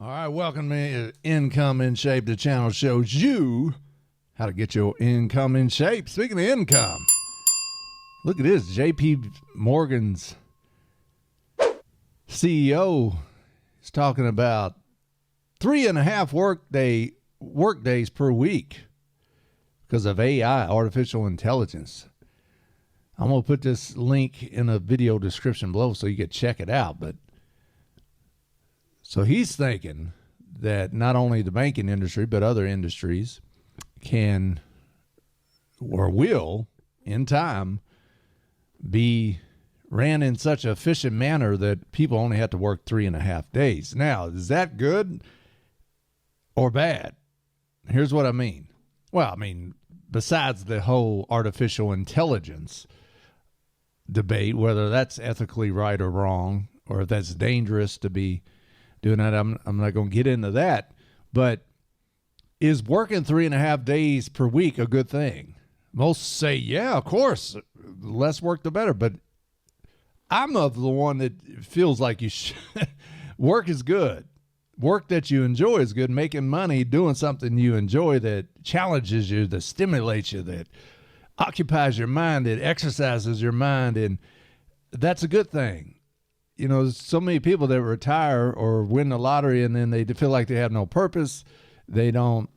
All right, welcome to Income in Shape. The channel shows you how to get your income in shape. Speaking of income, look at this. JP Morgan's CEO is talking about 3.5 work days per week because of AI, artificial intelligence. I'm going to put this link in the video description below so you can check it out. So he's thinking that not only the banking industry, but other industries can or will, in time, be ran in such an efficient manner that people only have to work 3.5 days. Now, is that good or bad? Here's what I mean. Well, I mean, besides the whole artificial intelligence debate, whether that's ethically right or wrong, or if that's dangerous to be doing that, I'm not going to get into that. But is working 3.5 days per week a good thing? Most say, yeah, of course, less work the better. But I'm of the one that feels like you should. Work is good. Work that you enjoy is good. Making money, doing something you enjoy that challenges you, that stimulates you, that occupies your mind, that exercises your mind, and that's a good thing. You know, so many people that retire or win the lottery and then they feel like they have no purpose. They don't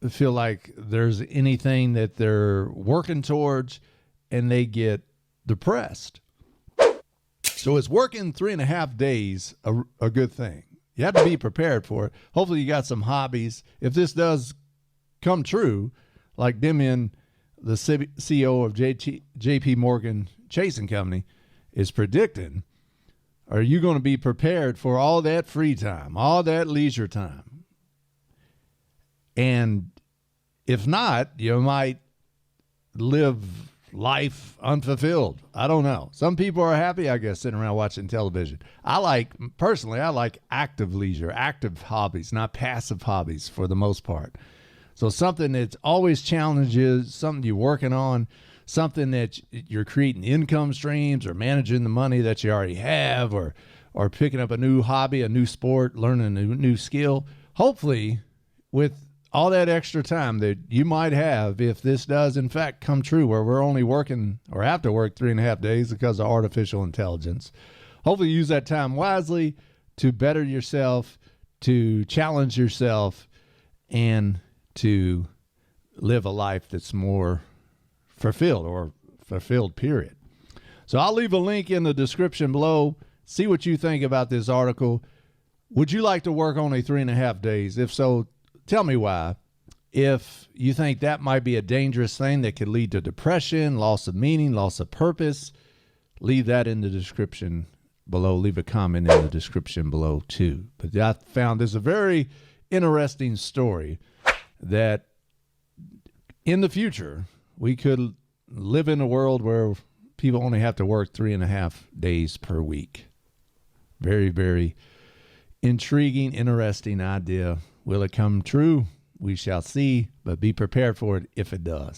feel like there's anything that they're working towards, and they get depressed. So is working 3.5 days a good thing? You have to be prepared for it. Hopefully you got some hobbies. If this does come true, like Demian, the CEO of JP Morgan Chase & Company, is predicting, are you going to be prepared for all that free time, all that leisure time? And if not, you might live life unfulfilled. I don't know. Some people are happy, I guess, sitting around watching television. Personally, I like active leisure, active hobbies, not passive hobbies for the most part. So something that's always challenges, something you're working on, something that you're creating income streams or managing the money that you already have, or picking up a new hobby, a new sport, learning a new skill. Hopefully, with all that extra time that you might have, if this does in fact come true, where we're only working or have to work 3.5 days because of artificial intelligence, hopefully use that time wisely to better yourself, to challenge yourself, and to live a life that's more fulfilled, period. So I'll leave a link in the description below. See what you think about this article. Would you like to work only 3.5 days? If so, tell me why. If you think that might be a dangerous thing that could lead to depression, loss of meaning, loss of purpose, leave that in the description below. Leave a comment in the description below too. But I found this a very interesting story that in the future, we could live in a world where people only have to work 3.5 days per week. Very, very intriguing, interesting idea. Will it come true? We shall see, but be prepared for it if it does.